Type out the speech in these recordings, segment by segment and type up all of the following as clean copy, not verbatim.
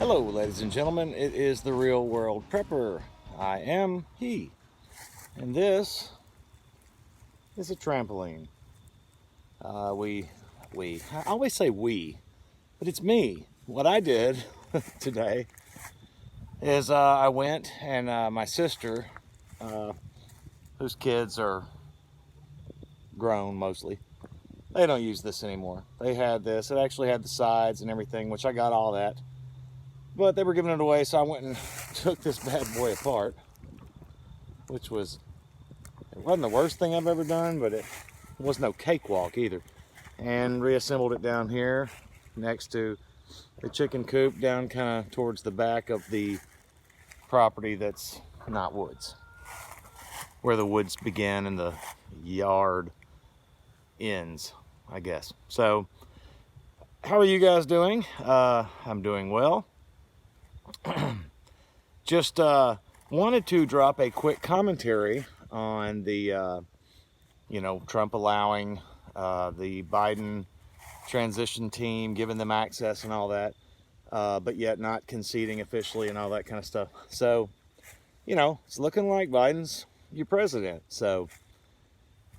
Hello, ladies and gentlemen. It is the Real World Prepper. I am he, and this is a trampoline. I always say we, but it's me. What I did today is I went and my sister, whose kids are grown mostly, they don't use this anymore. They had this. It actually had the sides and everything, which I got all that. But they were giving it away, so I went and took this bad boy apart, which it wasn't the worst thing I've ever done, but it was no cakewalk either. And reassembled it down here next to the chicken coop, down kind of towards the back of the property that's not woods, where the woods begin and the yard ends, I guess. So, how are you guys doing? I'm doing well. Just wanted to drop a quick commentary on the, Trump allowing the Biden transition team, giving them access and all that, but yet not conceding officially and all that kind of stuff. So, it's looking like Biden's your president. So,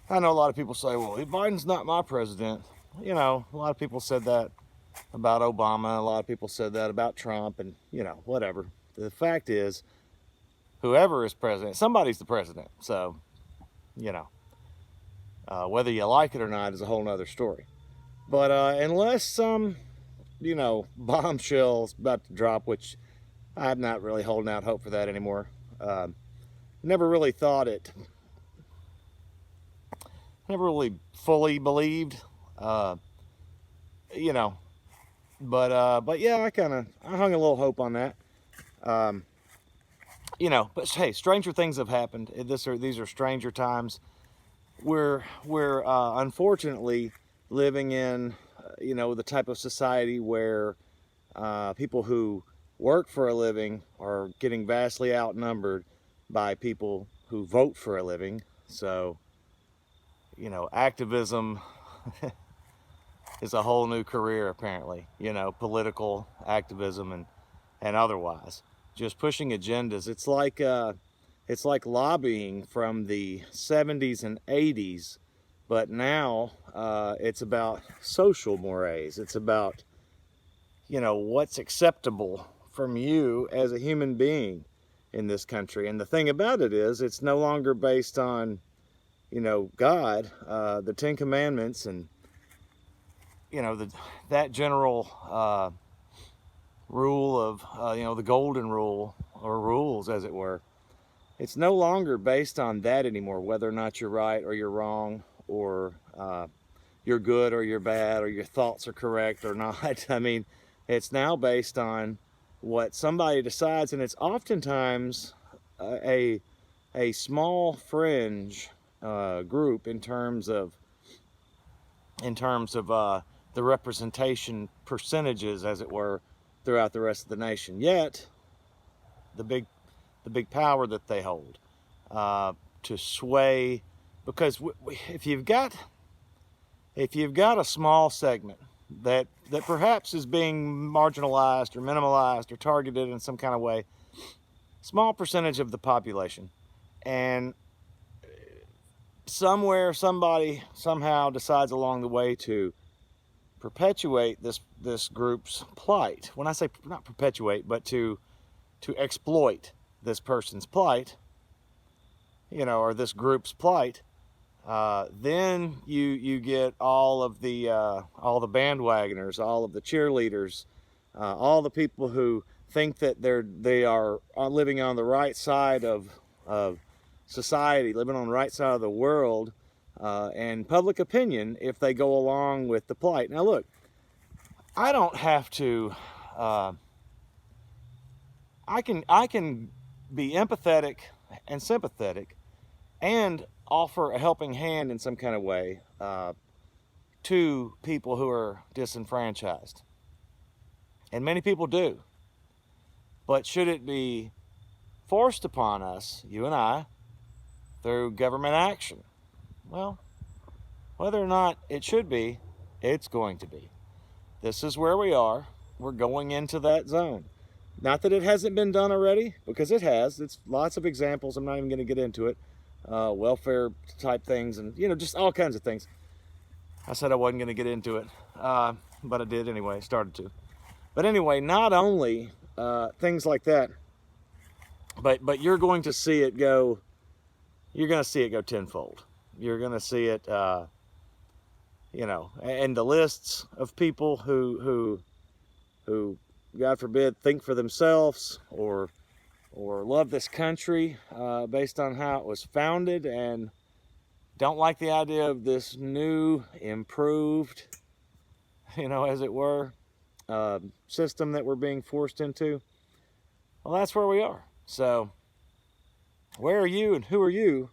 I know a lot of people say, well, Biden's not my president. A lot of people said that about Obama. A lot of people said that about Trump, and whatever. The fact is, whoever is president, somebody's the president. So, whether you like it or not is a whole nother story. But unless some, bombshell's about to drop, which I'm not really holding out hope for that anymore. Never really thought it. Never really fully believed. But yeah, I hung a little hope on that. But hey, stranger things have happened. These are stranger times. We're unfortunately living in, the type of society where people who work for a living are getting vastly outnumbered by people who vote for a living. So, activism is a whole new career, apparently, political activism and otherwise, just pushing agendas. It's like lobbying from the 70s and 80s, but now it's about social mores. It's about, what's acceptable from you as a human being in this country. And the thing about it is, it's no longer based on, God, the Ten Commandments, and that general rule of the golden rule, or rules as it were. It's no longer based on that anymore, whether or not you're right or you're wrong, or you're good or you're bad, or your thoughts are correct or not. I mean, it's now based on what somebody decides, and it's oftentimes a small fringe group in terms of the representation percentages, as it were, throughout the rest of the nation. Yet, the big power that they hold to sway, because if you've got a small segment that perhaps is being marginalized or minimalized or targeted in some kind of way, small percentage of the population, and somewhere somebody somehow decides along the way to perpetuate this group's plight. When I say not perpetuate, but to exploit this person's plight, or this group's plight, then you get all the bandwagoners, all of the cheerleaders, all the people who think that they are living on the right side of society, living on the right side of the world, and public opinion, if they go along with the plight. Now look, I don't have to, I can be empathetic and sympathetic and offer a helping hand in some kind of way to people who are disenfranchised. And many people do. But should it be forced upon us, you and I, through government action? Well, whether or not it should be, it's going to be. This is where we are. We're going into that zone. Not that it hasn't been done already, because it has. It's lots of examples. I'm not even going to get into it. Welfare type things, and just all kinds of things. I said I wasn't going to get into it, but I did anyway. Started to. But anyway, not only things like that, but you're going to see it go. You're going to see it go tenfold. You're going to see it, and the lists of people who, God forbid, think for themselves or love this country based on how it was founded and don't like the idea of this new, improved, as it were, system that we're being forced into. Well, that's where we are. So, where are you and who are you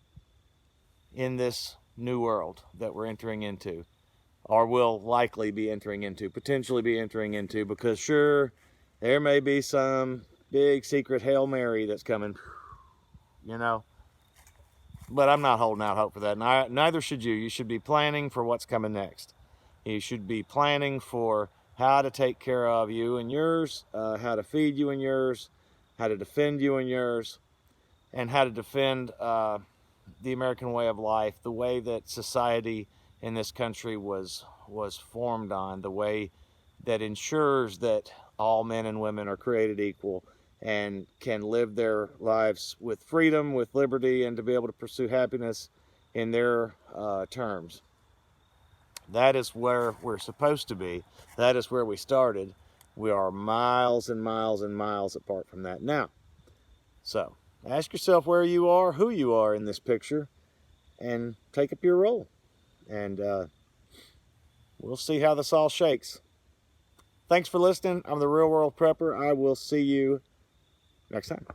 in this new world that we're entering into, or will likely be entering into, potentially be entering into? Because sure, there may be some big secret Hail Mary that's coming, but I'm not holding out hope for that. Neither should you. You should be planning for what's coming next. You should be planning for how to take care of you and yours, how to feed you and yours, how to defend you and yours, and how to defend the American way of life, the way that society in this country was formed on, the way that ensures that all men and women are created equal and can live their lives with freedom, with liberty, and to be able to pursue happiness in their terms. That is where we're supposed to be. That is where we started. We are miles and miles and miles apart from that now. So, ask yourself where you are, who you are in this picture, and take up your role. And we'll see how this all shakes. Thanks for listening. I'm the Real World Prepper. I will see you next time.